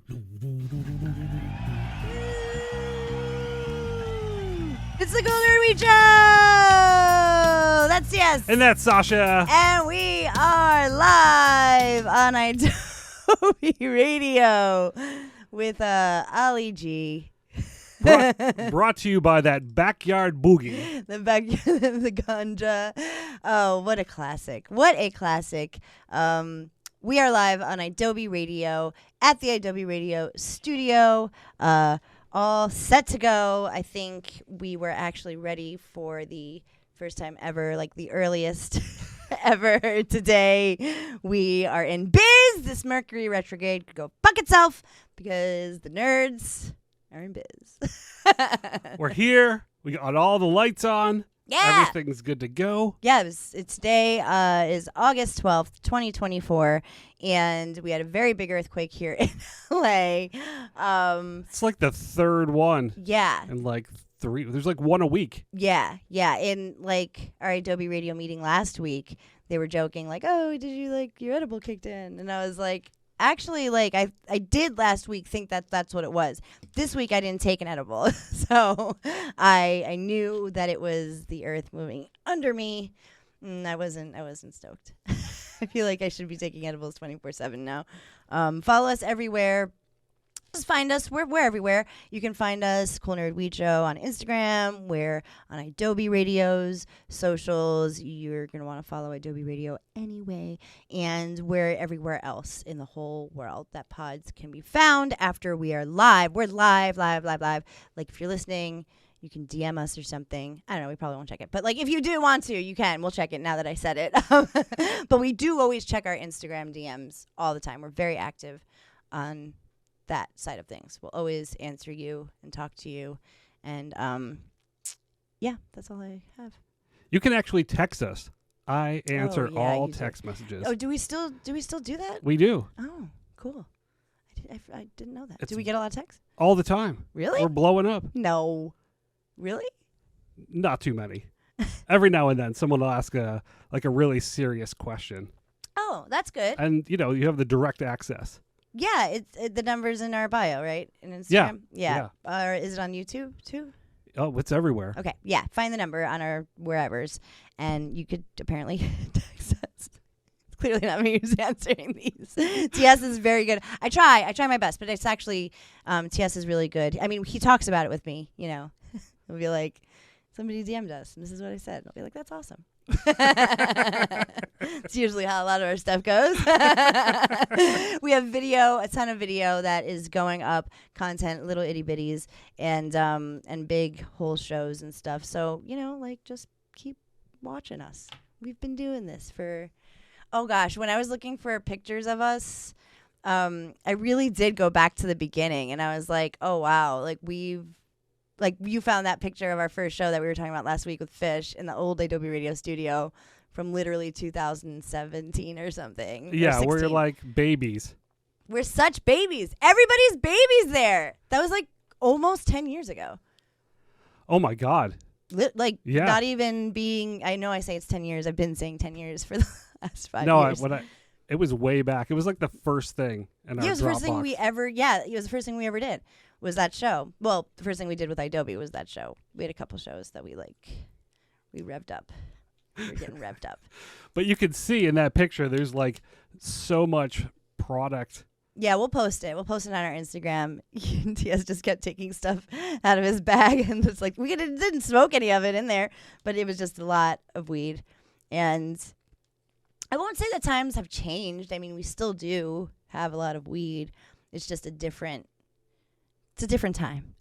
It's the Cool Nerd Weed Show! That's yes. And that's Sasha. And we are live on Adobe Radio with Ali G. Brought to you by that Backyard Boogie. The ganja. Oh, what a classic. What a classic. We are live on Adobe Radio at the Adobe Radio studio. All set to go. I think we were actually ready for the first time ever, like the earliest ever today. We are in biz. This Mercury retrograde could go fuck itself because the nerds are in biz. We're here. We got all the lights on. Yeah. Everything's good to go. Yeah, it's today is August 12th, 2024, and we had a very big earthquake here in LA. It's like the third one. Yeah. And like three. There's like one a week. Yeah. In like our Adobe Radio meeting last week, they were joking like, "Oh, did you like your edible kicked in?" And I was like, actually, like I did last week think that that's what it was. This week I didn't take an edible, so I knew that it was the earth moving under me. I wasn't stoked. I feel like I should be taking edibles 24/7 now. Follow us everywhere. Just find us. We're everywhere. You can find us, Cool Nerd Weed Show, on Instagram. We're on Adobe Radio's socials. You're going to want to follow Adobe Radio anyway. And we're everywhere else in the whole world that pods can be found after we are live. We're live. Like, if you're listening, you can DM us or something. I don't know. We probably won't check it. But, like, if you do want to, you can. We'll check it now that I said it. But we do always check our Instagram DMs all the time. We're very active on that side of things. We'll always answer you and talk to you. And, yeah, that's all I have. You can actually text us. I answer yeah, all you do. text messages. Oh, do we still do that? We do. Oh, cool. I didn't know that. Do we get a lot of texts? All the time. Really? We're blowing up. No. Really? Not too many. Every now and then someone will ask a really serious question. Oh, that's good. And, you have the direct access. Yeah, it's the number's in our bio, right? In Instagram? Yeah. Or is it on YouTube too? Oh, it's everywhere. Okay, yeah. Find the number on our wherevers, and you could apparently text us. It's clearly not me who's answering these. TS is very good. I try my best, but it's actually, TS is really good. I mean, he talks about it with me, He'll be like, somebody DM'd us, and this is what I said. I'll be like, that's awesome. It's usually how a lot of our stuff goes. We have a ton of video that is going up, content, little itty bitties, and big whole shows and stuff. So, just keep watching us. We've been doing this for, oh gosh, when I was looking for pictures of us, I really did go back to the beginning, and I was like, oh wow, you found that picture of our first show that we were talking about last week with Fish in the old Adobe Radio studio from literally 2017 or something. Yeah, or we're like babies. We're such babies. Everybody's babies there. That was like almost 10 years ago. Oh, my God. Yeah. Not even being, I know I say it's 10 years. I've been saying 10 years for the last 5 years. No, it was way back. It was like the first thing in our Dropbox. It was the first thing we ever did. Was that show. Well, the first thing we did with Adobe was that show. We had a couple shows that we revved up. We were getting revved up. But you can see in that picture, there's like so much product. Yeah, we'll post it. We'll post it on our Instagram. TS just kept taking stuff out of his bag, and it's like, we didn't smoke any of it in there, but it was just a lot of weed. And I won't say that times have changed. I mean, we still do have a lot of weed. It's just a different time.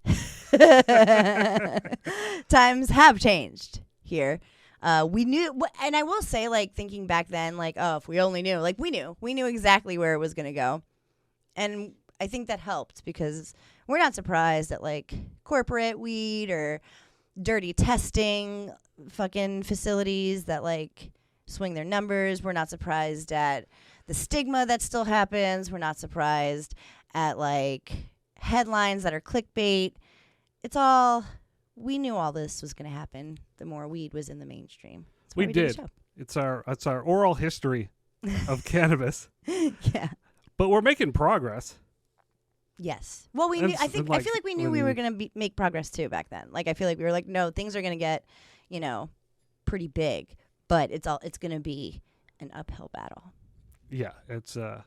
Times have changed here. We knew, and I will say, like, thinking back then, like, oh, if we only knew, like, we knew exactly where it was going to go. And I think that helped because we're not surprised at, like, corporate weed or dirty testing fucking facilities that, like, swing their numbers. We're not surprised at the stigma that still happens. We're not surprised at, like, headlines that are clickbait. We knew all this was going to happen the more weed was in the mainstream. We did. It's our oral history of cannabis. Yeah. But we're making progress. Yes. Well, we knew. I feel like we knew we were when- going to make progress too back then. Like I feel like we were like, no, things are going to get, pretty big, but it's going to be an uphill battle. Yeah, it's a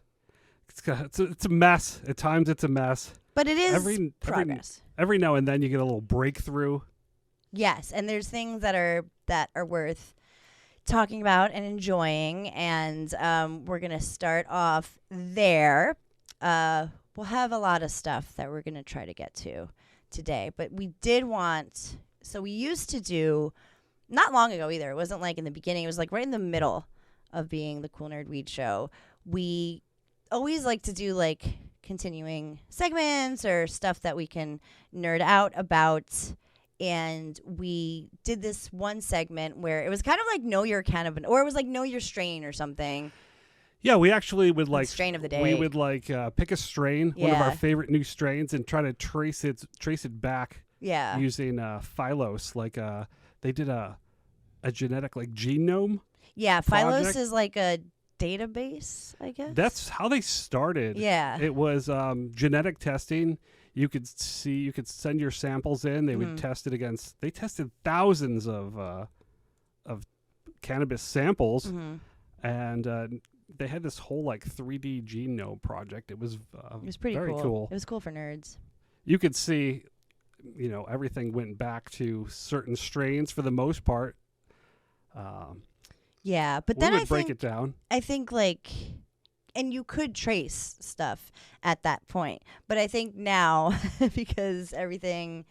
mess. At times it's a mess. But it is progress. Every now and then you get a little breakthrough. Yes, and there's things that are worth talking about and enjoying, and we're going to start off there. We'll have a lot of stuff that we're going to try to get to today, but we used to do, not long ago either, it wasn't like in the beginning, it was like right in the middle of being the Cool Nerd Weed Show. We always like to do like continuing segments or stuff that we can nerd out about, and we did this one segment where it was kind of like Know Your Cannabinoid, or it was like Know Your Strain or something. Yeah, we actually would like strain of the day. We would like pick a strain, one of our favorite new strains, and try to trace it back. Yeah. Using Phylos, like they did a genetic like genome. Yeah, project. Phylos is like a database, I guess. That's how they started. Yeah. It was genetic testing. You could send your samples in. They would test it against. They tested thousands of cannabis samples, and they had this whole like 3D genome project. It was pretty very cool. It was cool for nerds. You could see, everything went back to certain strains for the most part. Yeah, but we then would break it down. I think like, and you could trace stuff at that point, but I think now because everything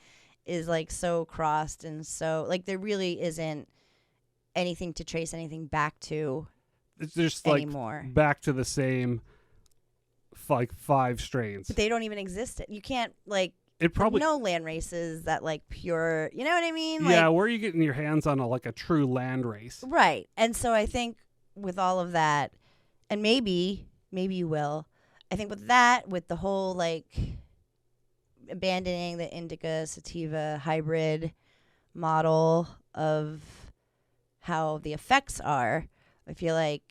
is like so crossed and so like there really isn't anything to trace anything back to. It's just like anymore. Back to the same like 5 strains. But they don't even exist. You can't like. It probably no land races that like pure. You know what I mean? Yeah, like, where are you getting your hands on a true land race? Right, and so I think with all of that, and maybe you will. I think with that, with the whole like abandoning the indica sativa hybrid model of how the effects are, I feel like,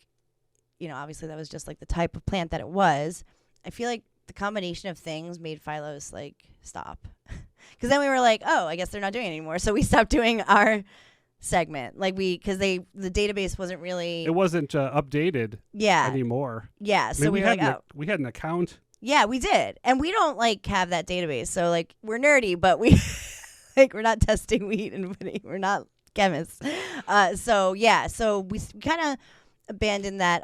obviously that was just like the type of plant that it was. I feel like the combination of things made Phylos like stop. Because then we were like, oh, I guess they're not doing it anymore. So we stopped doing our segment. Like because the database wasn't really. It wasn't updated anymore. Yeah. So we had like, we had an account. Yeah, we did. And we don't like have that database. So like we're nerdy, but we like we're not testing weed and we're not chemists. So we kind of abandoned that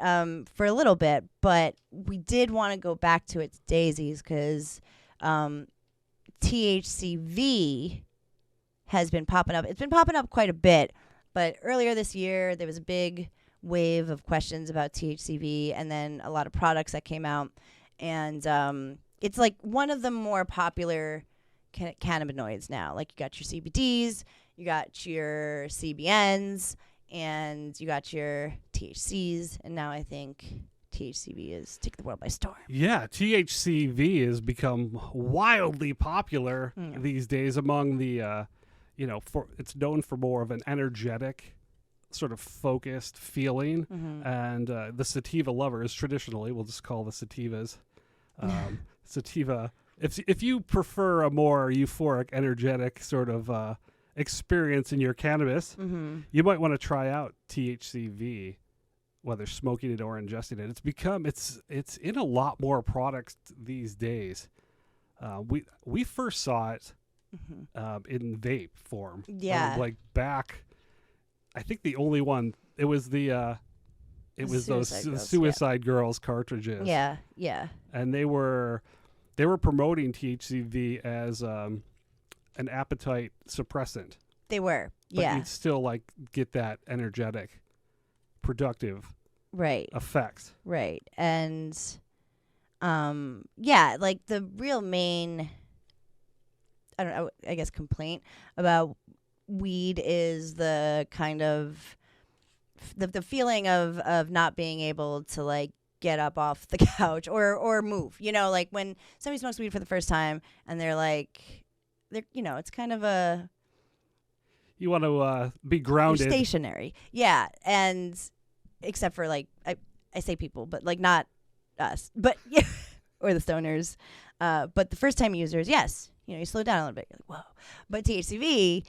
for a little bit, but we did want to go back to its daisies because THCV has been popping up. It's been popping up quite a bit, but earlier this year there was a big wave of questions about THCV and then a lot of products that came out, and it's like one of the more popular cannabinoids now. Like you got your CBDs, you got your CBNs, and you got your THCs, and now I think THCV is taking the world by storm. Yeah, THCV has become wildly popular these days among the, it's known for more of an energetic, sort of focused feeling, and the sativa lovers traditionally, we'll just call the sativas, sativa. If you prefer a more euphoric, energetic sort of experience in your cannabis, you might want to try out THCV, whether smoking it or ingesting it. It's in a lot more products these days. We first saw it in vape form. Yeah. Like back, I think the only one, it was those Suicide Girls cartridges. Yeah, yeah. And they were promoting THCV as an appetite suppressant. They were, but yeah. you'd still like get that energetic, productive effects. Right. And like the real main, I guess complaint about weed is the kind of the feeling of not being able to like get up off the couch or move, like when somebody smokes weed for the first time and they're it's kind of a, you want to be grounded, stationary. Yeah. And except for like, I say people, but like not us, but yeah. or the stoners. But the first time users, yes, you slow down a little bit. You're like, whoa. But THCV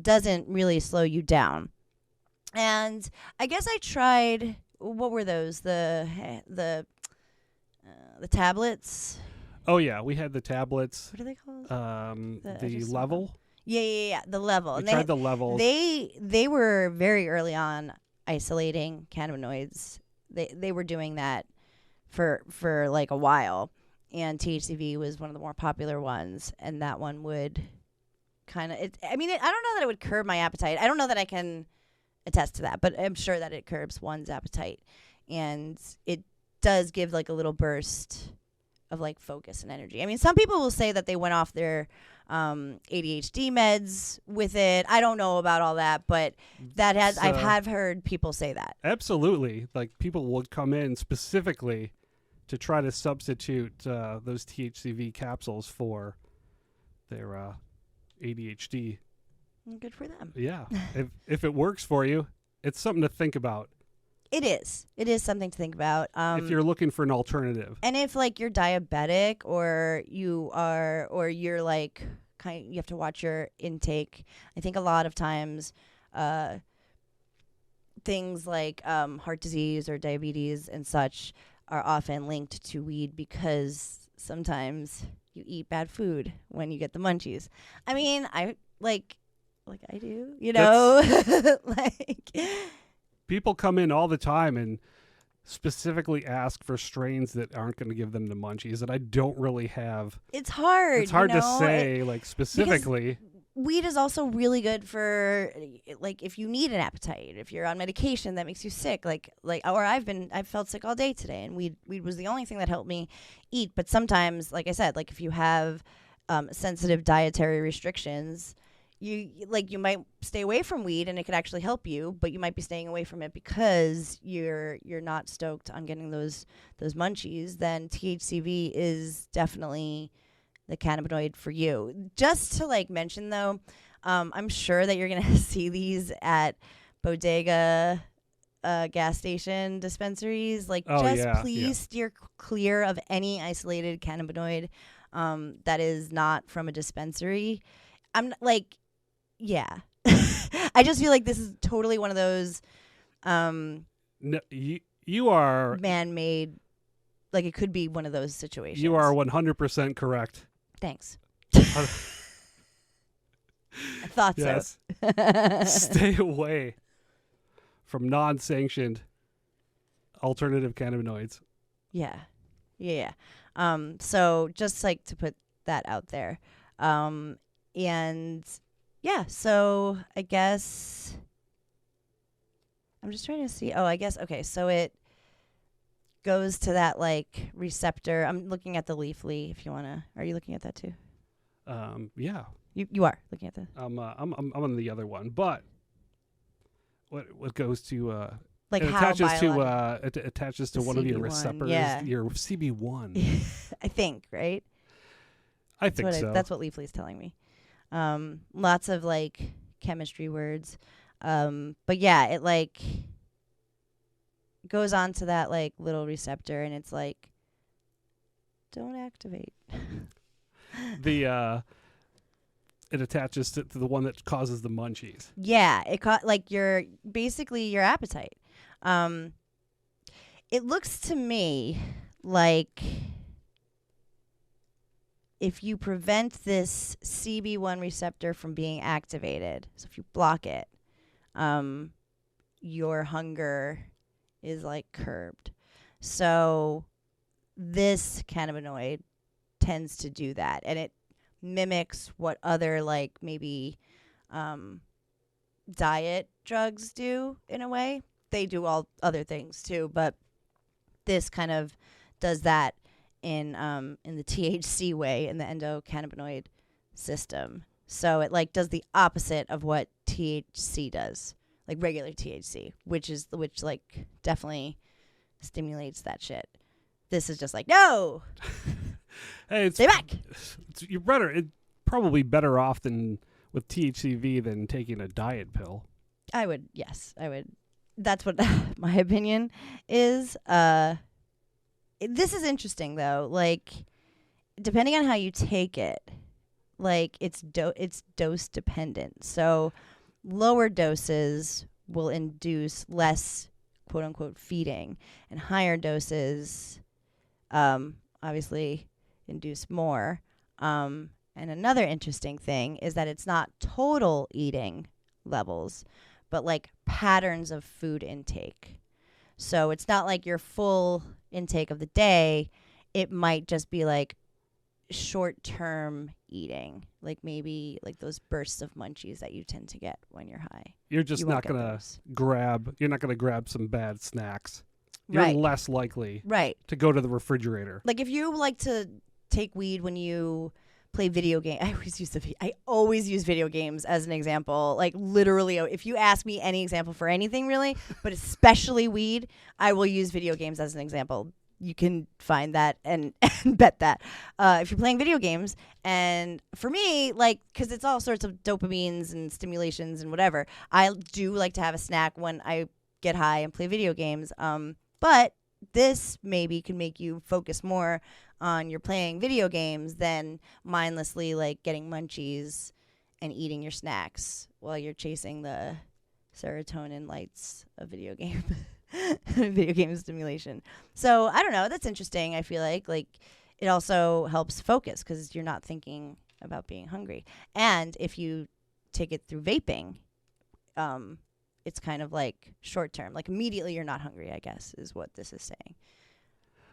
doesn't really slow you down. And I guess I tried. What were those? The tablets. Oh yeah, we had the tablets. What are they called? The level. Yeah. The level. We tried the levels. They were very early on isolating cannabinoids. They were doing that for like a while, and THCV was one of the more popular ones, and that one would kind of. I don't know that it would curb my appetite. I don't know that I can attest to that, but I'm sure that it curbs one's appetite, and it does give like a little burst of like focus and energy. I mean, some people will say that they went off their ADHD meds with it. I don't know about all that, but I've heard people say that. Absolutely. Like people would come in specifically to try to substitute those THCV capsules for their ADHD. Good for them. Yeah. if it works for you, it's something to think about. It is. It is something to think about. If you're looking for an alternative. And if like you're diabetic or you're like you have to watch your intake. I think a lot of times things like heart disease or diabetes and such are often linked to weed because sometimes you eat bad food when you get the munchies. I mean, I like I do, like people come in all the time and specifically ask for strains that aren't going to give them the munchies that I don't really have. It's hard. It's hard to say like specifically. Weed is also really good for like if you need an appetite, if you're on medication that makes you sick, or I've felt sick all day today, and weed was the only thing that helped me eat. But sometimes, like I said, like if you have sensitive dietary restrictions, you might stay away from weed and it could actually help you, but you might be staying away from it because you're not stoked on getting those munchies. Then THCV is definitely the cannabinoid for you. Just to like mention though, I'm sure that you're gonna see these at bodega gas station dispensaries. Like please steer clear of any isolated cannabinoid that is not from a dispensary. I'm like, yeah. I just feel like this is totally one of those no, you are man-made, like it could be one of those situations. You are 100% correct. Thanks. I thought yes. so. Stay away from non-sanctioned alternative cannabinoids. Yeah. So just like to put that out there. And yeah, so I guess I'm just trying to see. Oh, I guess, okay, so it goes to that like receptor. I'm looking at the Leafly if you want to. Are you looking at that too? Yeah. You are looking at the I'm on the other one, but what goes to like it how it attaches to one of your receptors, your CB1. I think, right? I think so. That's what Leafly is telling me. Lots of like chemistry words. But yeah, it like goes on to that like little receptor and it's like, don't activate. It attaches to the one that causes the munchies. Yeah, it like basically your appetite. It looks to me like if you prevent this CB1 receptor from being activated, so if you block it, your hunger is like curbed. So this cannabinoid tends to do that, and it mimics what other like maybe diet drugs do in a way. They do all other things too, but this kind of does that in the THC way, in the endocannabinoid system. So it like does the opposite of what THC does, like regular THC, which like definitely stimulates that shit. This is just like, no. Hey, stay back. You're better. It's probably better off than with THCV than taking a diet pill. I would. That's what my opinion is. this is interesting though. Like, depending on how you take it, like it's dose dependent. So lower doses will induce less quote unquote feeding, and higher doses obviously induce more. And another interesting thing is that it's not total eating levels, but like patterns of food intake. So it's not like your full intake of the day. It might just be like short-term eating, like maybe like those bursts of munchies that you tend to get when you're high. You're just not going to grab some bad snacks. You're less likely to go to the refrigerator. Like if you like to take weed when you play video games, I always use video games as an example. Like literally, if you ask me any example for anything really, but especially weed, I will use video games as an example. You can find that and bet that if you're playing video games. And for me, like, because it's all sorts of dopamines and stimulations and whatever, I do like to have a snack when I get high and play video games. But this maybe can make you focus more on your playing video games than mindlessly like getting munchies and eating your snacks while you're chasing the serotonin lights of video game. Video game stimulation. So I don't know. That's interesting. I feel like it also helps focus because you're not thinking about being hungry. And if you take it through vaping, it's kind of like short term. Like immediately you're not hungry, I guess, is what this is saying.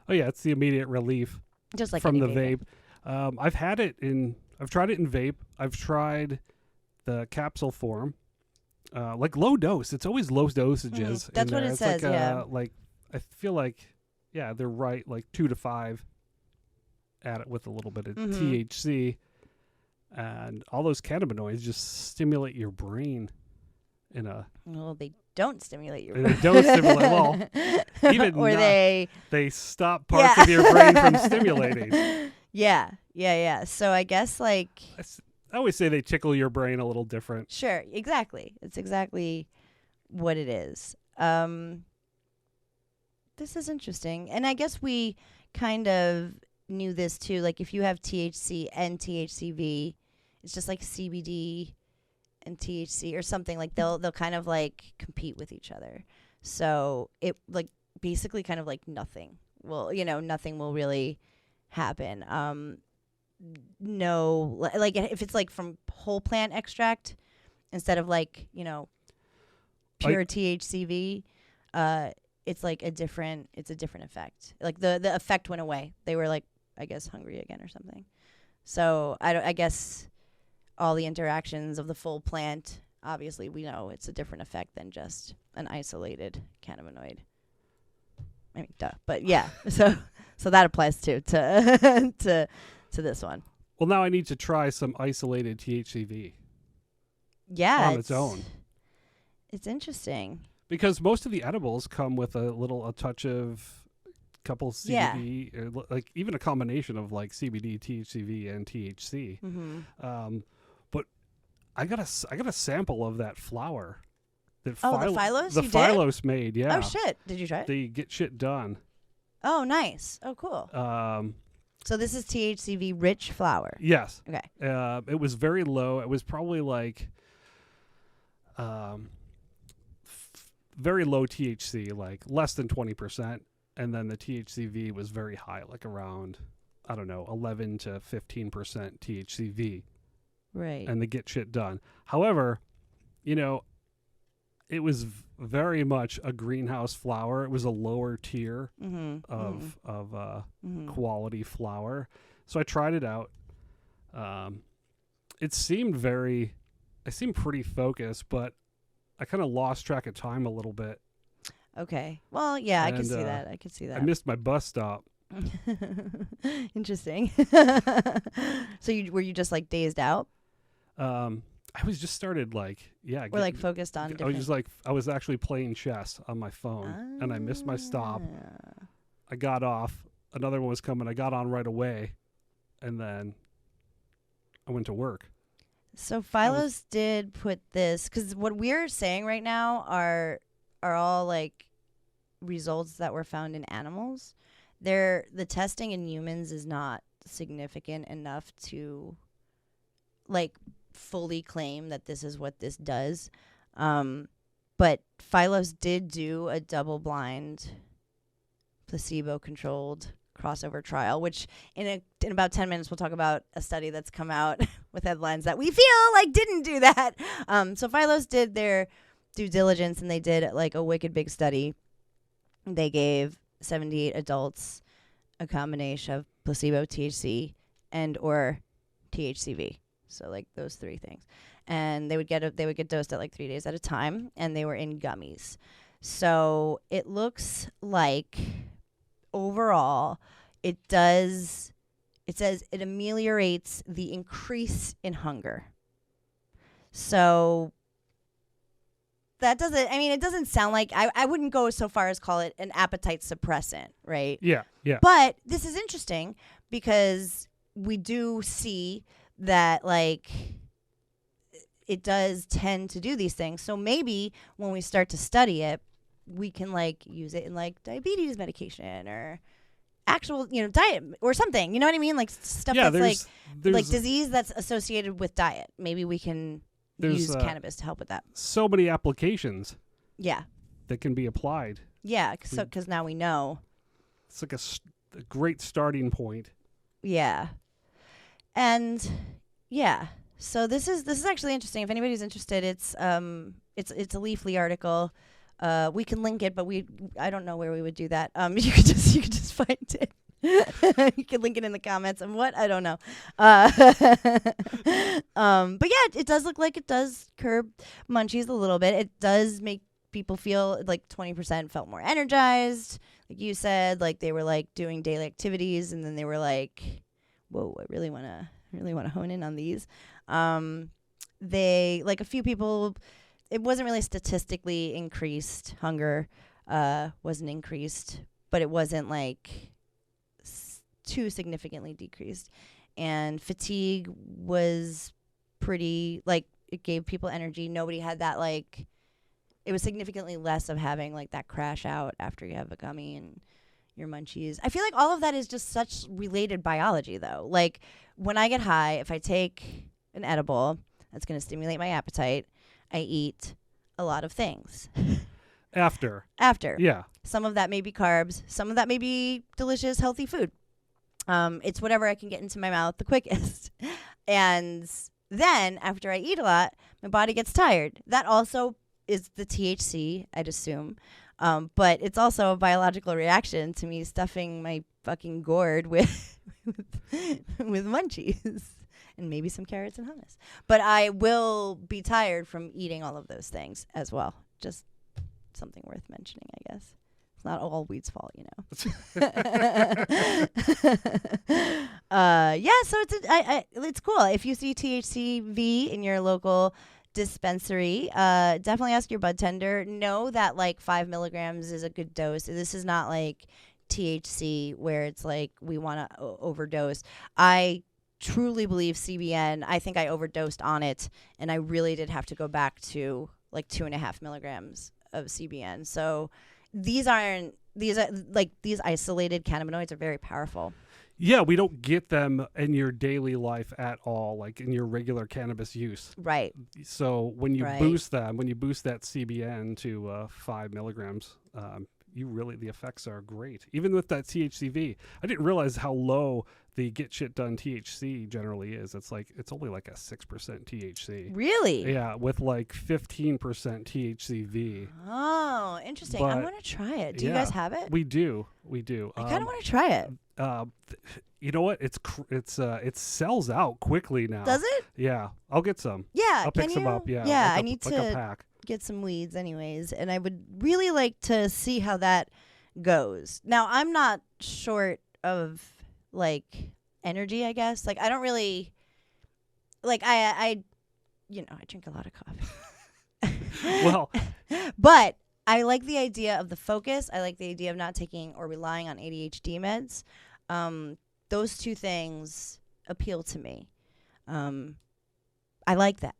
Oh yeah, it's the immediate relief just like from the vape. I've tried it in vape. I've tried the capsule form. Like low dose. It's always low dosages. That's what it says, yeah. Like I feel like, yeah, they're right. Like 2 to 5 add it with a little bit of THC, and all those cannabinoids just stimulate your brain in a. Well, they don't stimulate your brain. They don't stimulate. Well, even or they stop parts of your brain from stimulating. Yeah. So I guess like. I always say they tickle your brain a little different. Sure, exactly. It's exactly what it is. This is interesting. And I guess we kind of knew this too. Like if you have THC and THCV, it's just like CBD and THC or something. Like they'll kind of like compete with each other. So it like basically kind of like nothing will really happen. No, like if it's like from whole plant extract instead of like pure THCV, it's like it's a different effect. Like the effect went away. They were like, I guess, hungry again or something. So I guess all the interactions of the full plant, obviously we know it's a different effect than just an isolated cannabinoid. I mean, duh. But yeah, so that applies too to this one. Well, now I need to try some isolated THCV. Yeah, on its own. It's interesting because most of the edibles come with a touch of couple CBD, or like even a combination of like CBD, THCV, and THC. But I got a sample of that flower. The Phylos. The Phylos made. Yeah. Oh shit! Did you try it? They get shit done. Oh, nice. Oh, cool. So this is THCV rich flower. Yes. Okay. It was very low. It was probably like very low THC, like less than 20%, and then the THCV was very high, like around 11 to 15% THCV. Right. And they get shit done. However, it was very much a greenhouse flower. It was a lower tier of quality flower. So I tried it out. It seemed pretty focused, but I kind of lost track of time a little bit. Okay. Well, yeah, I can see that. I missed my bus stop. Interesting. So were you just like dazed out? I was just started We're like focused on different... I was actually playing chess on my phone and I missed my stop. I got off. Another one was coming. I got on right away and then I went to work. So Phylos did put this, because what we're saying right now are all like results that were found in animals. the testing in humans is not significant enough to like fully claim that this is what this does. But Phylos did do a double-blind, placebo-controlled crossover trial, which in about 10 minutes we'll talk about a study that's come out with headlines that we feel like didn't do that. So Phylos did their due diligence, and they did like a wicked big study. They gave 78 adults a combination of placebo, THC, and or THCV. So like those three things. And they would get dosed at like 3 days at a time, and they were in gummies. So it looks like overall it says it ameliorates the increase in hunger. So that it doesn't sound like, I wouldn't go so far as call it an appetite suppressant, right? Yeah. But this is interesting because we do see that like it does tend to do these things. So maybe when we start to study it, we can like use it in like diabetes medication or actual, diet or something. You know what I mean? Like stuff that's like disease that's associated with diet. Maybe we can use cannabis to help with that. So many applications. Yeah. That can be applied. Yeah, because now we know. It's like a great starting point. Yeah. And yeah. So this is actually interesting. If anybody's interested, it's a Leafly article. We can link it, but I don't know where we would do that. You could just find it. You can link it in the comments and what I don't know. But yeah, it does look like it does curb munchies a little bit. It does make people feel like 20% felt more energized, like you said, like they were like doing daily activities, and then they were like, "Whoa, I really want to hone in on these." They like a few people. It wasn't really statistically increased. Hunger wasn't increased, but it wasn't like too significantly decreased. And fatigue was pretty, like, it gave people energy. Nobody had that, like, it was significantly less of having, like, that crash out after you have a gummy and your munchies. I feel like all of that is just such related biology, though. Like, when I get high, if I take an edible that's going to stimulate my appetite, I eat a lot of things. After. Yeah. Some of that may be carbs. Some of that may be delicious, healthy food. It's whatever I can get into my mouth the quickest. And then after I eat a lot, my body gets tired. That also is the THC, I'd assume. But it's also a biological reaction to me stuffing my fucking gourd with munchies. And maybe some carrots and hummus. But I will be tired from eating all of those things as well. Just something worth mentioning, I guess. It's not all weed's fault, you know. Yeah, so it's cool. If you see THCV in your local dispensary, definitely ask your bud tender. Know that like 5 milligrams is a good dose. This is not like THC where it's like we want to overdose. I truly believe CBN. I think I overdosed on it, and I really did have to go back to like 2.5 milligrams of CBN. So these isolated cannabinoids are very powerful. Yeah, we don't get them in your daily life at all, like in your regular cannabis use. Right. So when you boost that CBN to 5 milligrams, the effects are great. Even with that THCV, I didn't realize how low the get shit done THC generally is. It's only like a 6% THC. Really? Yeah, with like 15% THCV. Oh, interesting. I want to try it. Do you guys have it? We do. I kind of want to try it. You know what? It sells out quickly now. Does it? Yeah, I'll get some. Yeah, I'll pick some up. Yeah, yeah. like I need to pack. Get some weeds, anyways, and I would really like to see how that goes. Now, I'm not short of like energy, I guess. Like I don't really like I drink a lot of coffee. Well, but I like the idea of the focus. I like the idea of not taking or relying on ADHD meds. Those two things appeal to me. I like that.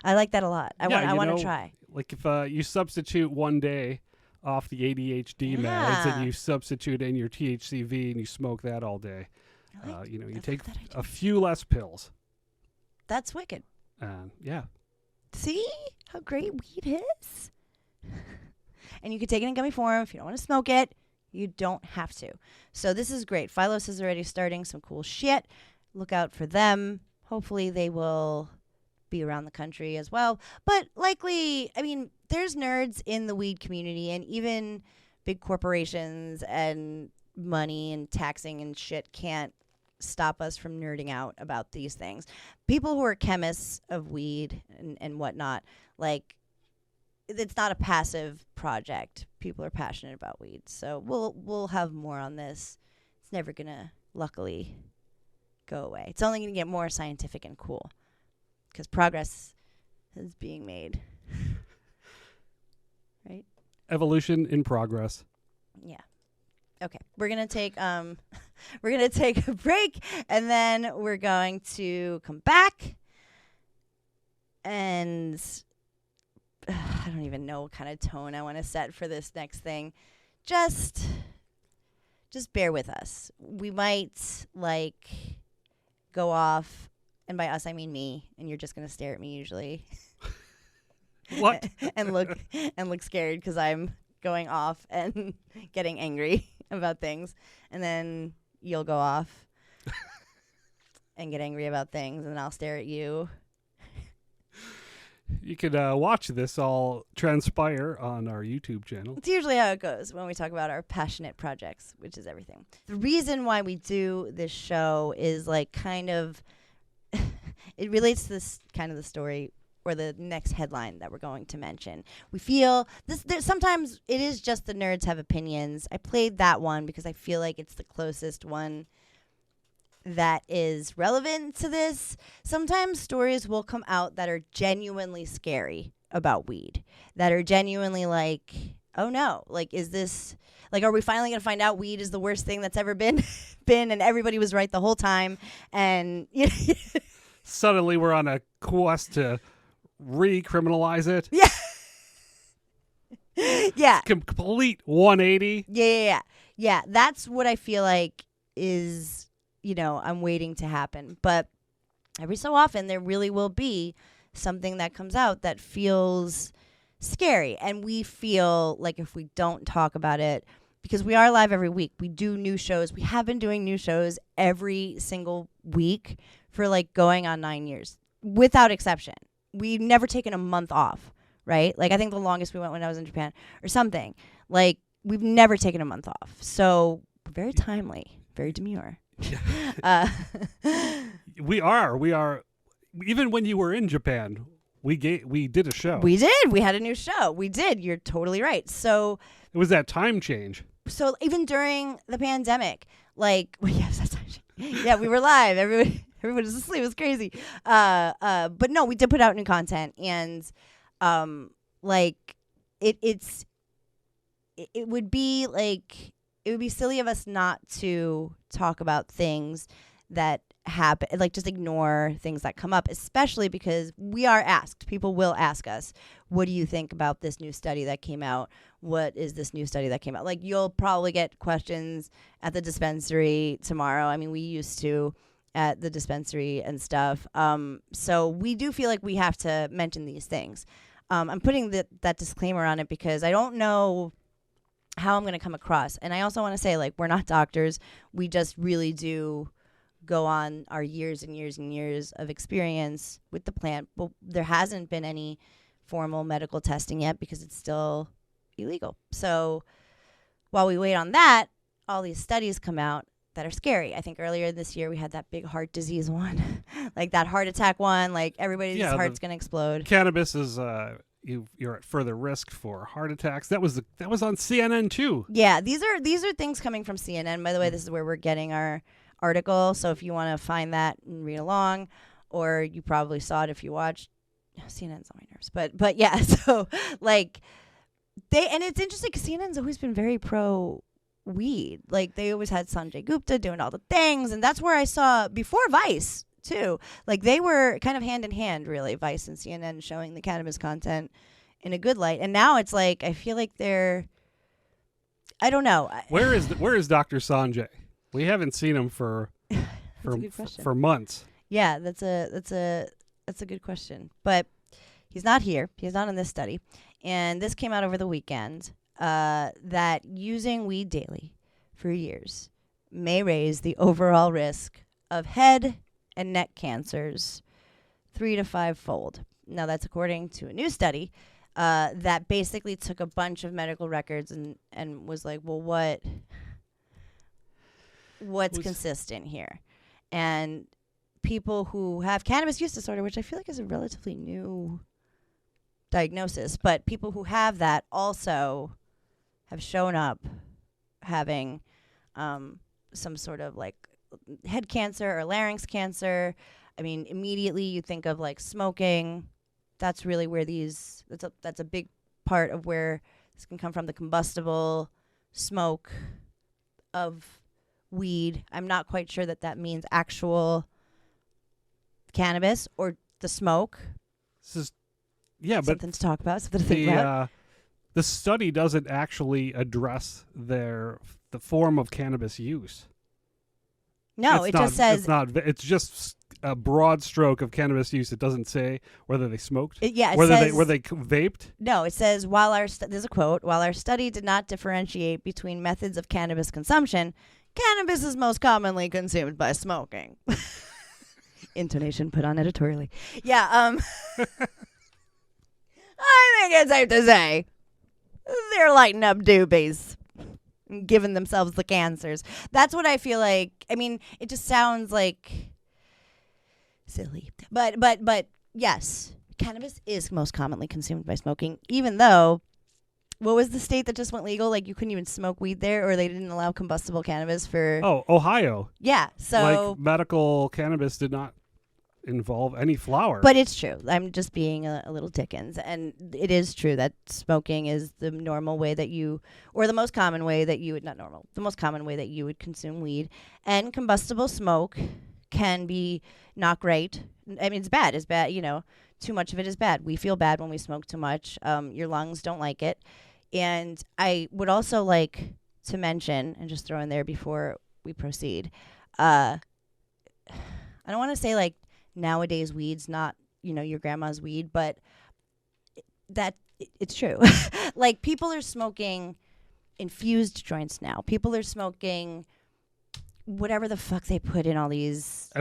I like that a lot. I want to try. Like if you substitute one day off the ADHD meds and you substitute in your THCV and you smoke that all day. You take a few less pills. That's wicked. Yeah. See how great weed is? And you can take it in gummy form. If you don't want to smoke it, you don't have to. So this is great. Phylos is already starting some cool shit. Look out for them. Hopefully they will be around the country as well. But likely, I mean, there's nerds in the weed community, and even big corporations and money and taxing and shit can't stop us from nerding out about these things. People who are chemists of weed and whatnot, like, it's not a passive project. People are passionate about weed. So we'll have more on this. It's never going to, luckily, go away. It's only going to get more scientific and cool because progress is being made. Right? Evolution in progress. Yeah. Okay. We're going to take a break, and then we're going to come back, and I don't even know what kind of tone I want to set for this next thing. Just bear with us. We might go off, and by us I mean me, and you're just going to stare at me usually. What? and look scared because I'm going off and getting angry about things, and then you'll go off and get angry about things, and then I'll stare at you. You could watch this all transpire on our YouTube channel. It's usually how it goes when we talk about our passionate projects, which is everything. The reason why we do this show is kind of it relates to this kind of the story or the next headline that we're going to mention. We feel sometimes it is just the nerds have opinions. I played that one because I feel like it's the closest one that is relevant to this. Sometimes stories will come out that are genuinely scary about weed, that are genuinely oh no, is this, are we finally going to find out weed is the worst thing that's ever been and everybody was right the whole time, and suddenly we're on a quest to recriminalize it. Yeah. Yeah. Complete 180. Yeah. That's what I feel like is, I'm waiting to happen. But every so often there really will be something that comes out that feels scary. And we feel like if we don't talk about it, because we are live every week, we do new shows. We have been doing new shows every single week for going on 9 years, without exception. We've never taken a month off, right? I think the longest we went when I was in Japan or something. We've never taken a month off. So very timely, very demure. We are. Even when you were in Japan, we did a show. We did. We had a new show. We did. You're totally right. So it was that time change. So even during the pandemic, yes, that's time change. Yeah, we were live. Everybody was asleep. It was crazy. But no, we did put out new content, and it would be it would be silly of us not to talk about things that happen, just ignore things that come up, especially because we are asked. People will ask us, what do you think about this new study that came out? What is this new study that came out? You'll probably get questions at the dispensary tomorrow. I mean, we used to at the dispensary and stuff. So we do feel like we have to mention these things. I'm putting that disclaimer on it because I don't know how I'm going to come across. And I also want to say, we're not doctors. We just really do go on our years and years and years of experience with the plant. But there hasn't been any formal medical testing yet because it's still illegal. So while we wait on that, all these studies come out that are scary. I think earlier this year we had that big heart disease one, that heart attack one, everybody's heart's going to explode. Cannabis is... You're at further risk for heart attacks. That was on CNN too. Yeah, these are things coming from CNN. By the way, this is where we're getting our article. So if you want to find that and read along, or you probably saw it if you watched. CNN's on my nerves, but yeah. So and it's interesting because CNN's always been very pro weed. They always had Sanjay Gupta doing all the things, and that's where I saw before Vice too. They were kind of hand in hand, really, Vice and CNN showing the cannabis content in a good light. And now it's I feel like they're I don't know. Where is Dr. Sanjay? We haven't seen him for months. Yeah, that's a good question. But he's not here. He's not in this study. And this came out over the weekend that using weed daily for years may raise the overall risk of head and neck cancers 3 to 5-fold. Now, that's according to a new study that basically took a bunch of medical records and was like, well, what's consistent here? And people who have cannabis use disorder, which I feel like is a relatively new diagnosis, but people who have that also have shown up having some sort of like head cancer or larynx cancer. I mean, immediately you think of like smoking. That's really where that's a big part of where this can come from, the combustible smoke of weed. I'm not quite sure that means actual cannabis or the smoke. This is, yeah, something but to talk about, something to think about. The study doesn't actually address the form of cannabis use. No, it's just a broad stroke of cannabis use. It doesn't say whether they smoked. It whether says, they vaped. No, it says there's a quote, while our study did not differentiate between methods of cannabis consumption, cannabis is most commonly consumed by smoking. Intonation put on editorially. Yeah, I think it's safe to say they're lighting up doobies, giving themselves the cancers. That's what I feel like. I mean, it just sounds like silly. But yes, cannabis is most commonly consumed by smoking, even though, what was the state that just went legal? Like, you couldn't even smoke weed there, or they didn't allow combustible cannabis for... Oh, Ohio. Yeah, so... Like, medical cannabis did not involve any flower. But it's true. I'm just being a little Dickens. And it is true that smoking is the normal way that you... Or the most common way that you would... Not normal. The most common way that you would consume weed. And combustible smoke can be not great. I mean, it's bad. It's bad, you know. Too much of it is bad. We feel bad when we smoke too much. Your lungs don't like it. And I would also like to mention, and just throw in there before we proceed, I don't want to say like nowadays weed's not, you know, your grandma's weed, but it's true. Like, people are smoking infused joints now. People are smoking whatever the fuck they put in all these...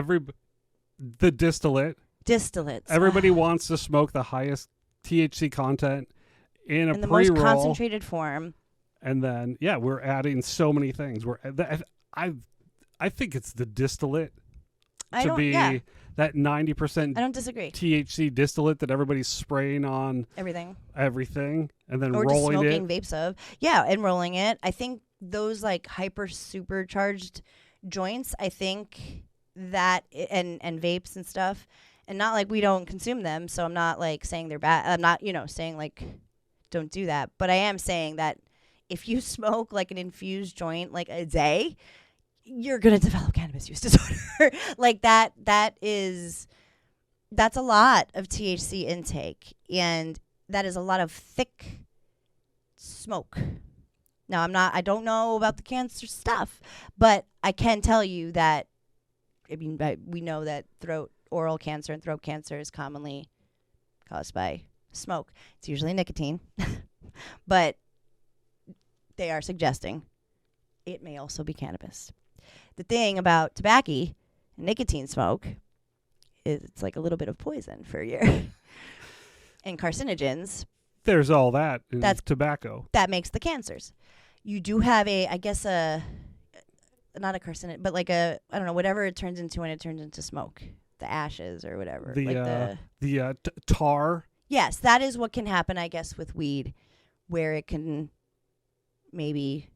The distillate. Distillates. Everybody wants to smoke the highest THC content in the pre-roll, most concentrated form. And then, yeah, we're adding so many things. I think it's the distillate that 90%. I don't disagree. THC distillate that everybody's spraying on everything, and then or rolling just smoking it. Vapes of, and rolling it. I think those like hyper supercharged joints. I think that and vapes and stuff, and not like we don't consume them. So I'm not like saying they're bad. I'm not saying like don't do that. But I am saying that if you smoke like an infused joint like a day, you're going to develop cannabis use disorder. Like that's a lot of THC intake, and that is a lot of thick smoke. Now I don't know about the cancer stuff, but I can tell you that, I mean, we know that oral cancer and throat cancer is commonly caused by smoke. It's usually nicotine, but they are suggesting it may also be cannabis. The thing about tobacco and nicotine smoke is it's like a little bit of poison for your and carcinogens. There's all that in tobacco. That makes the cancers. You do have not a carcinogen, but like I don't know, whatever it turns into when it turns into smoke. The ashes or whatever. The tar. Yes, that is what can happen, I guess, with weed, where it can maybe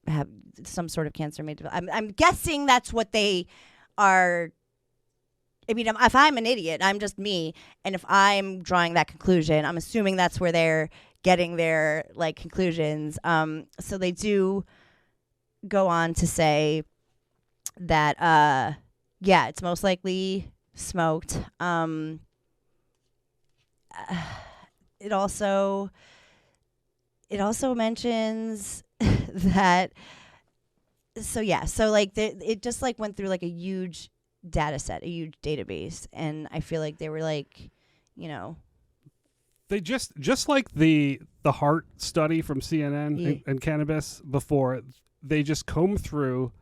have some sort of cancer made. I'm guessing that's what they are. I mean, if I'm an idiot, I'm just me, and if I'm drawing that conclusion, I'm assuming that's where they're getting their like conclusions. So they do go on to say that, it's most likely smoked. It also mentions that. So like it just like went through like a huge data set, a huge database, and I feel like they were like, they just like the heart study from CNN and cannabis before, they just combed through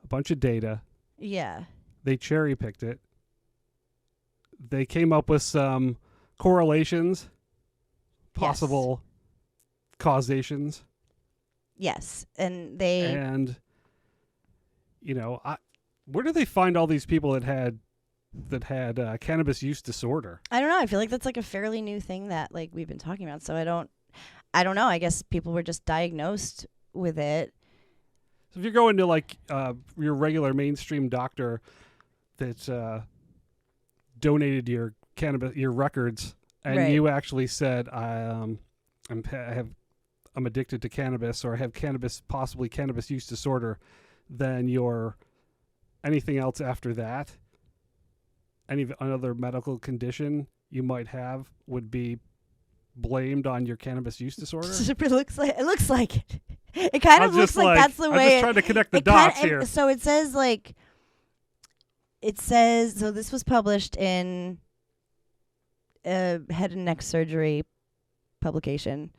a bunch of data. Yeah. They cherry picked it. They came up with some correlations, possible causations. Yes, and where do they find all these people that had cannabis use disorder? I don't know. I feel like that's like a fairly new thing that like we've been talking about. So I don't know. I guess people were just diagnosed with it. So if you're going to like your regular mainstream doctor that donated your cannabis, your records, and you actually said I'm addicted to cannabis, or I have possibly cannabis use disorder, then anything else after that, any other medical condition you might have, would be blamed on your cannabis use disorder. It looks like it. It kind of looks like that's the way. I'm just trying to connect the dots here. So it says so this was published in a head and neck surgery publication,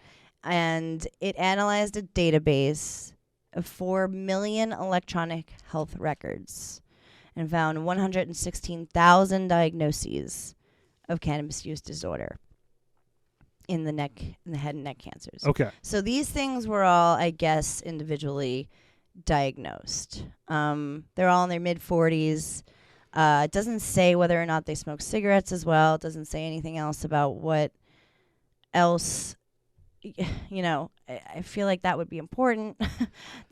and it analyzed a database of 4 million electronic health records and found 116,000 diagnoses of cannabis use disorder in the head and neck cancers. Okay. So these things were all, I guess, individually diagnosed. They're all in their mid-40s. It doesn't say whether or not they smoke cigarettes as well. It doesn't say anything else about what else. I feel like that would be important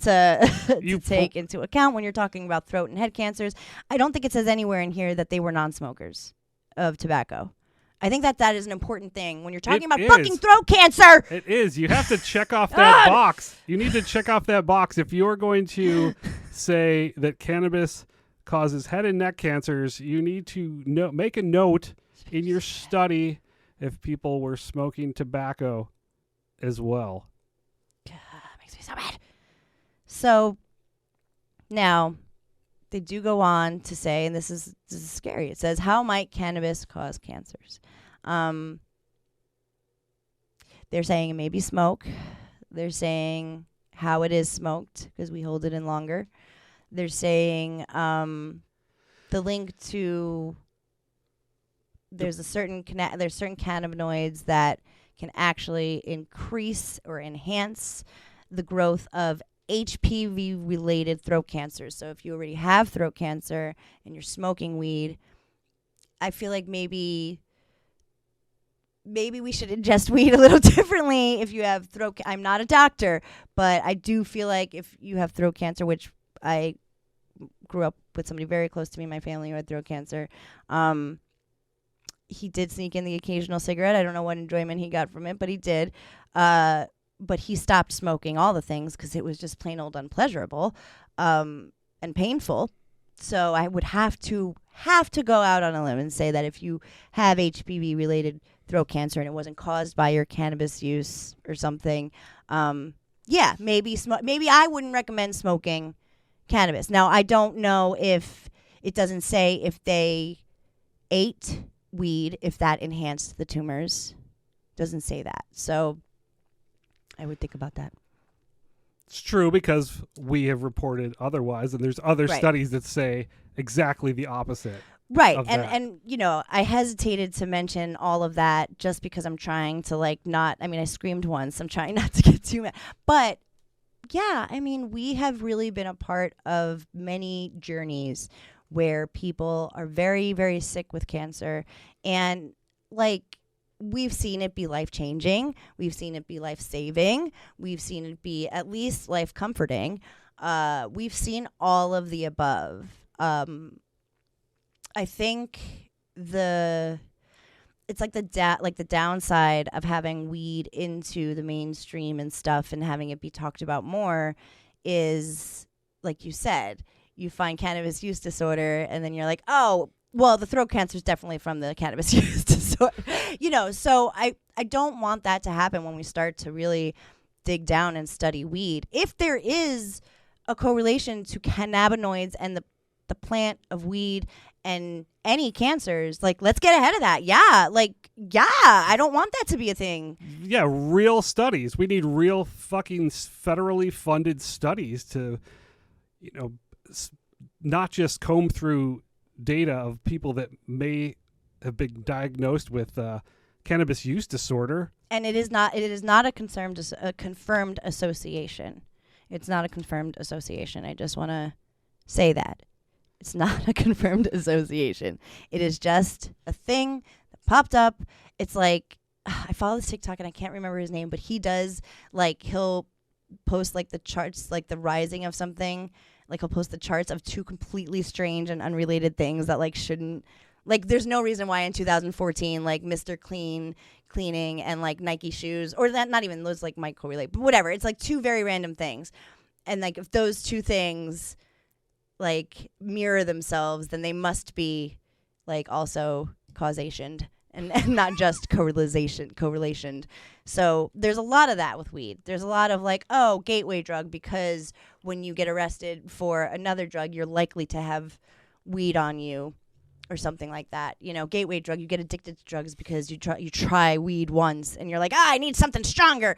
to take into account when you're talking about throat and head cancers. I don't think it says anywhere in here that they were non-smokers of tobacco. I think that is an important thing when you're talking about fucking throat cancer. It is. You have to check off that box. You need to check off that box. If you're going to say that cannabis causes head and neck cancers, you need to make a note in your study if people were smoking tobacco as well. Makes me so mad. So now they do go on to say, and this is scary. It says, how might cannabis cause cancers? They're saying it may be smoke. They're saying how it is smoked because we hold it in longer. They're saying the link to there's certain cannabinoids that can actually increase or enhance the growth of HPV-related throat cancer. So if you already have throat cancer and you're smoking weed, I feel like maybe we should ingest weed a little differently if you have throat. I'm not a doctor, but I do feel like if you have throat cancer, which I grew up with somebody very close to me in my family who had throat cancer, he did sneak in the occasional cigarette. I don't know what enjoyment he got from it, but he did. But he stopped smoking all the things because it was just plain old unpleasurable and painful. So I would have to go out on a limb and say that if you have HPV-related throat cancer and it wasn't caused by your cannabis use or something, maybe I wouldn't recommend smoking cannabis. Now, I don't know if it doesn't say if they ate weed, if that enhanced the tumors. Doesn't say that. So I would think about that. It's true because we have reported otherwise, and there's other studies that say exactly the opposite. Right. And I hesitated to mention all of that just because I'm trying to I screamed once. I'm trying not to get too mad. But yeah, we have really been a part of many journeys where people are very, very sick with cancer. And we've seen it be life-changing. We've seen it be life-saving. We've seen it be at least life-comforting. We've seen all of the above. I think it's the downside of having weed into the mainstream and stuff and having it be talked about more is, like you said, you find cannabis use disorder and then you're like, oh, well, the throat cancer is definitely from the cannabis use disorder. So I don't want that to happen when we start to really dig down and study weed. If there is a correlation to cannabinoids and the plant of weed and any cancers, like, let's get ahead of that. Yeah, I don't want that to be a thing. Yeah, real studies. We need real fucking federally funded studies to, not just comb through data of people that may have been diagnosed with cannabis use disorder. And it is not a confirmed association. It's not a confirmed association. I just want to say that. It's not a confirmed association. It is just a thing that popped up. It's like, I follow this TikTok and I can't remember his name, but he does, like, he'll post, like, the charts, like, the rising of something. Like, he'll post the charts of two completely strange and unrelated things that, like, shouldn't, like, there's no reason why in 2014, like, Mr. Cleaning and, like, Nike shoes, or that, not even those, like, might correlate, but whatever. It's, like, two very random things. And, like, if those two things, like, mirror themselves, then they must be, like, also causationed and not just correlation. So there's a lot of that with weed. There's a lot of, like, oh, gateway drug, because when you get arrested for another drug, you're likely to have weed on you or something like that. Gateway drug, you get addicted to drugs because you try weed once and you're like, I need something stronger,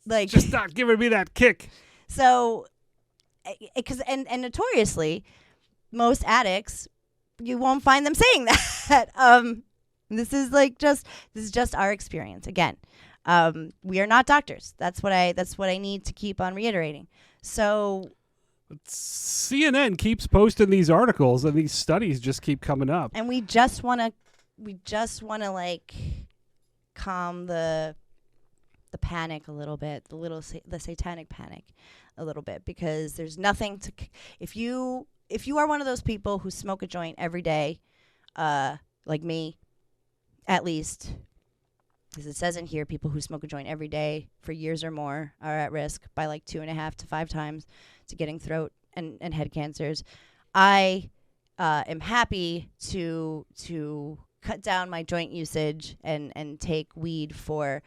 like, just not giving me that kick. So, because and notoriously, most addicts, you won't find them saying that. This is just our experience. Again, we are not doctors. That's what I need to keep on reiterating. So, CNN keeps posting these articles, and these studies just keep coming up. And we just want to like calm the panic a little bit, the satanic panic a little bit, because there's nothing to, if you are one of those people who smoke a joint every day, like me, at least, as it says in here, people who smoke a joint every day for years or more are at risk by like 2.5 to 5 times to getting throat and head cancers. I am happy to cut down my joint usage and take weed for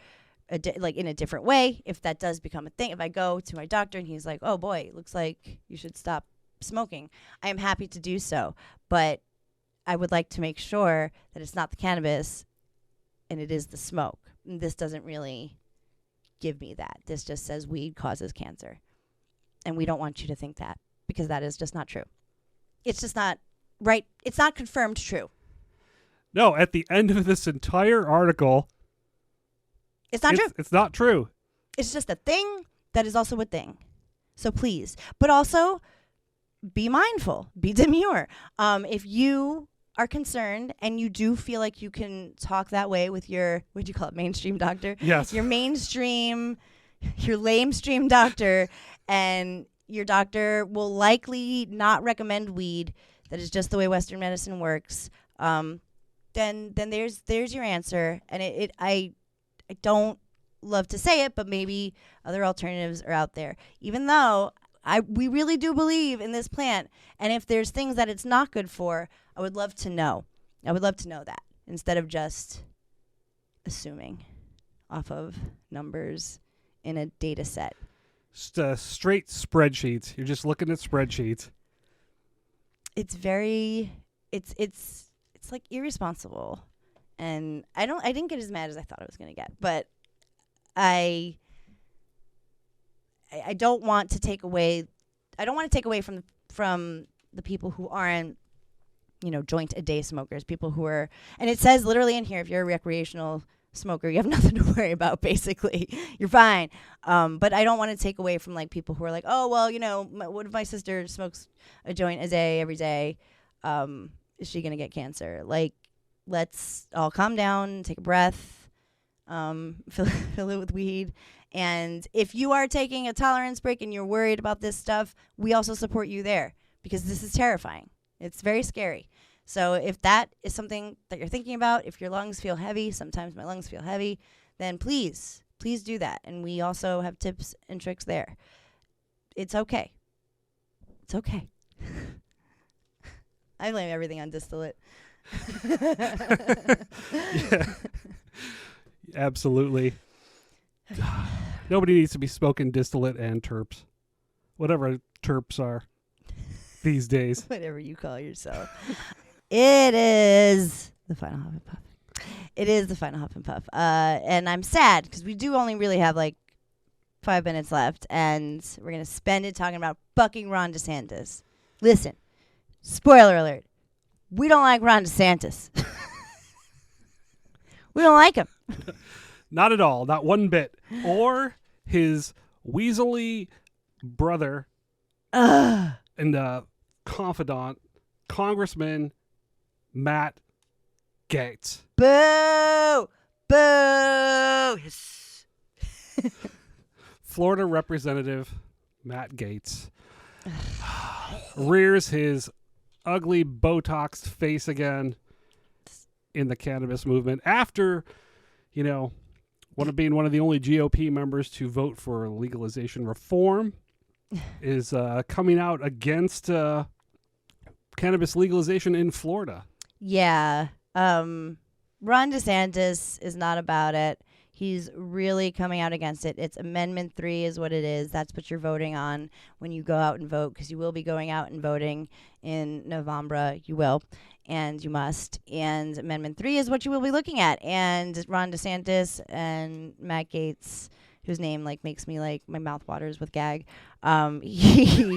in a different way, if that does become a thing. If I go to my doctor and he's like, oh boy, looks like you should stop smoking, I am happy to do so. But I would like to make sure that it's not the cannabis and it is the smoke. And this doesn't really give me that. This just says weed causes cancer. And we don't want you to think that, because that is just not true. It's just not right. It's not confirmed true. No, at the end of this entire article, it's not true. It's not true. It's just a thing that is also a thing. So please, but also be mindful, be demure. If you are concerned and you do feel like you can talk that way with your, what do you call it, mainstream doctor? Yes. Your lamestream doctor, and your doctor will likely not recommend weed. That is just the way Western medicine works. Then there's your answer. And I don't love to say it, but maybe other alternatives are out there. Even though we really do believe in this plant, and if there's things that it's not good for, I would love to know. I would love to know that, instead of just assuming off of numbers in a data set. Just straight spreadsheets. You're just looking at spreadsheets. It's like irresponsible. And I didn't get as mad as I thought I was going to get, but I don't want to take away from the people who aren't, joint a day smokers, people who are, and it says literally in here, if you're a recreational smoker, you have nothing to worry about, basically. You're fine. But I don't want to take away from, like, people who are like, oh, well, what if my sister smokes a joint a day every day? Is she going to get cancer? Like, let's all calm down, take a breath, fill it with weed. And if you are taking a tolerance break and you're worried about this stuff, we also support you there, because this is terrifying. It's very scary. So if that is something that you're thinking about, if your lungs feel heavy, sometimes my lungs feel heavy, then please do that. And we also have tips and tricks there. It's okay. It's okay. I blame everything on distillate. Yeah. Absolutely. Nobody needs to be smoking distillate and terps. Whatever terps are these days. Whatever you call yourself. It is the final Huff and Puff. It is the final Huff and Puff. And I'm sad because we do only really have like 5 minutes left, and we're going to spend it talking about fucking Ron DeSantis. Listen, spoiler alert. We don't like Ron DeSantis. We don't like him. Not at all. Not one bit. Or his weaselly brother and confidant, Congressman Matt Gaetz. Boo! Boo! Florida Representative Matt Gaetz rears his ugly Botoxed face again in the cannabis movement after, being one of the only GOP members to vote for legalization reform is coming out against cannabis legalization in Florida. Yeah. Ron DeSantis is not about it. He's really coming out against it. It's Amendment 3 is what it is. That's what you're voting on when you go out and vote, because you will be going out and voting in November. You will, and you must. And Amendment 3 is what you will be looking at. And Ron DeSantis and Matt Gaetz, whose name makes me my mouth waters with gag. They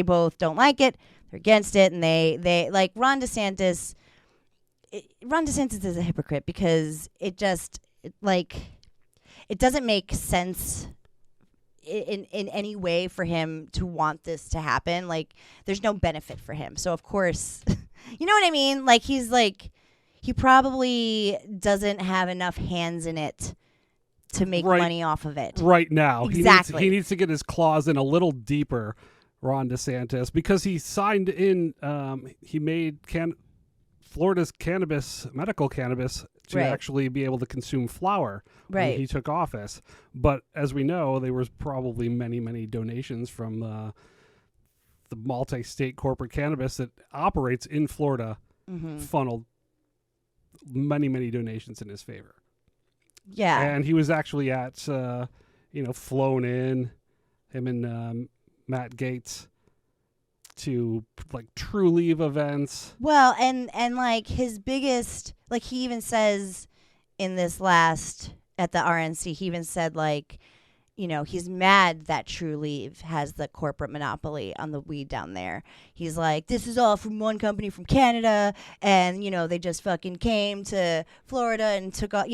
both don't like it. They're against it, and they like Ron DeSantis. Ron DeSantis is a hypocrite because it doesn't make sense in any way for him to want this to happen. There's no benefit for him. So of course, you know what I mean? He probably doesn't have enough hands in it to make money off of it right now. Exactly. He needs to get his claws in a little deeper, Ron DeSantis, because he signed in. He made Florida's medical cannabis, to actually be able to consume flower when he took office. But as we know, there was probably many, many donations from the multi-state corporate cannabis that operates in Florida, funneled many, many donations in his favor. Yeah. And he was actually at, flown in, him and Matt Gaetz, to True Leave events. Well, and his biggest, he even says in this last at the RNC, he even said he's mad that True Leave has the corporate monopoly on the weed down there. He's like, this is all from one company from Canada, and they just fucking came to Florida and took all,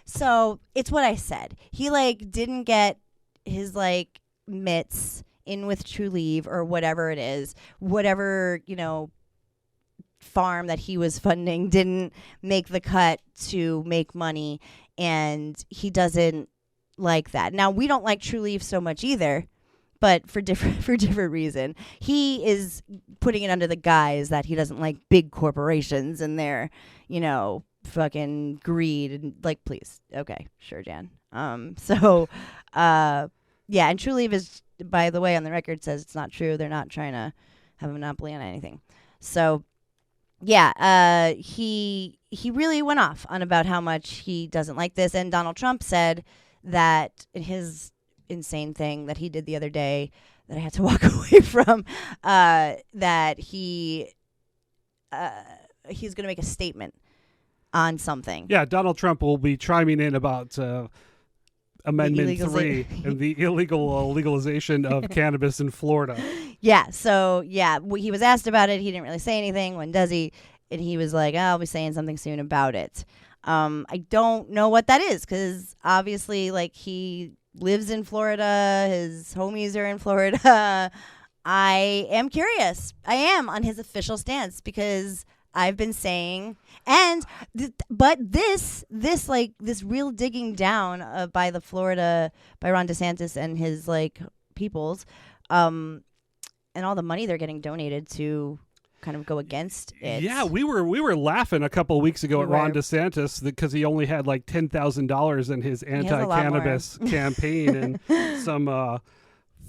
So it's what I said. He didn't get his mitts in with True Leave or whatever it is, whatever, farm that he was funding didn't make the cut to make money, and he doesn't like that. Now, we don't like True Leave so much either, but for different reason. He is putting it under the guise that he doesn't like big corporations and their, fucking greed and please. Okay, sure, Jan. Yeah, and True Leave is, by the way, on the record says it's not true. They're not trying to have a monopoly on anything. So, yeah, he really went off on about how much he doesn't like this. And Donald Trump said that in his insane thing that he did the other day that I had to walk away from, that he's going to make a statement on something. Yeah, Donald Trump will be chiming in about Amendment 3 and the illegal legalization of cannabis in Florida. Yeah, so, he was asked about it. He didn't really say anything. When does he? And he was like, I'll be saying something soon about it. I don't know what that is, because obviously, he lives in Florida. His homies are in Florida. I am curious. I am on his official stance, because I've been saying, but this real digging down by Ron DeSantis and his peoples, and all the money they're getting donated to kind of go against it. Yeah, we were laughing a couple of weeks ago at Ron DeSantis because he only had $10,000 in his anti-cannabis campaign, and some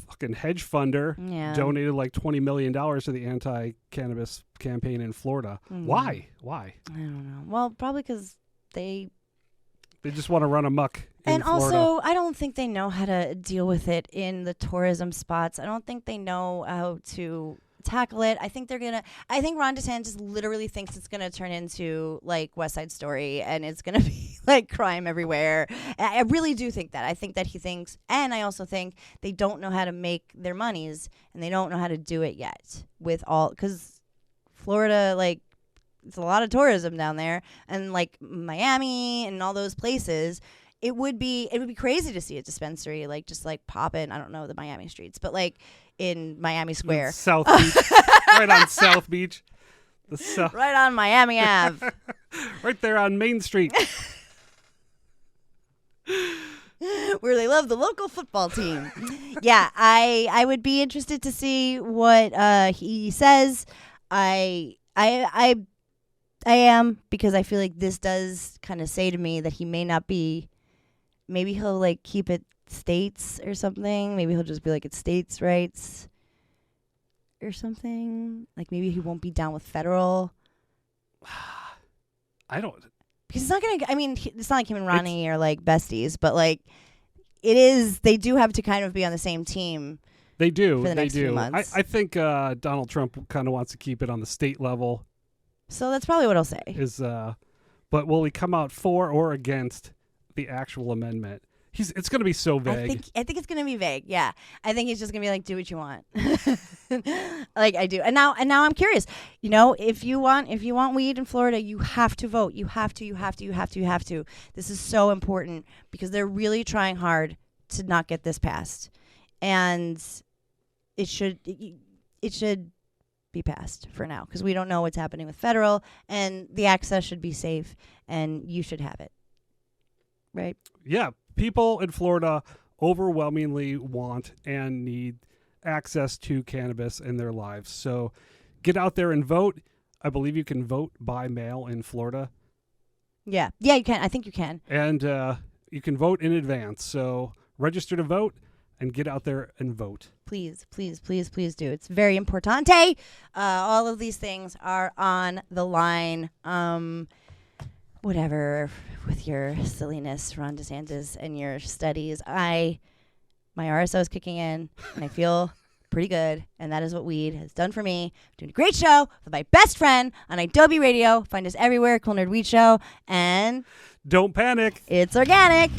fucking hedge funder donated $20 million to the anti-cannabis campaign in Florida. Why? I don't know. Well, probably because they They just want to run amok. And Florida. also, I don't think they know how to deal with it in the tourism spots. I don't think they know how to tackle it. I think Ron DeSantis literally thinks it's going to turn into like West Side Story and it's going to be like crime everywhere. I really do think that. I think that he thinks, and I also think they don't know how to make their monies and they don't know how to do it yet with all, because Florida, like, it's a lot of tourism down there, and like Miami and all those places. It would be crazy to see a dispensary like just like pop in. I don't know the Miami streets, but like in Miami Square, South Beach, right on South Beach, right on Miami Ave, right there on Main Street, where they love the local football team. Yeah, I would be interested to see what he says. I am, because I feel like this does kind of say to me that he may not be. Maybe he'll like keep it states or something. Maybe he'll just be like, it's states' rights or something. Like maybe he won't be down with federal. I don't. Because it's not gonna. I mean, it's not like him and Ronnie are like besties, but like it is. They do have to kind of be on the same team. They do. For the next few months. I think Donald Trump kind of wants to keep it on the state level. So that's probably what he'll say. But will he come out for or against the actual amendment? It's going to be so vague. I think it's going to be vague. Yeah, I think he's just going to be like, do what you want. Like I do. And now I'm curious. You know, if you want weed in Florida, you have to vote. You have to. This is so important because they're really trying hard to not get this passed, and it should be passed for now because we don't know what's happening with federal, and the access should be safe, and you should have it. Right? Yeah. People in Florida overwhelmingly want and need access to cannabis in their lives. So get out there and vote. I believe you can vote by mail in Florida. Yeah, you can. I think you can. And you can vote in advance. So register to vote and get out there and vote. Please do. It's very importante. All of these things are on the line. Whatever with your silliness, Ron DeSantis, and your studies. My RSO is kicking in, and I feel pretty good, and that is what weed has done for me. I'm doing a great show with my best friend on Adobe Radio. Find us everywhere, Cool Nerd Weed Show, and don't panic. It's organic.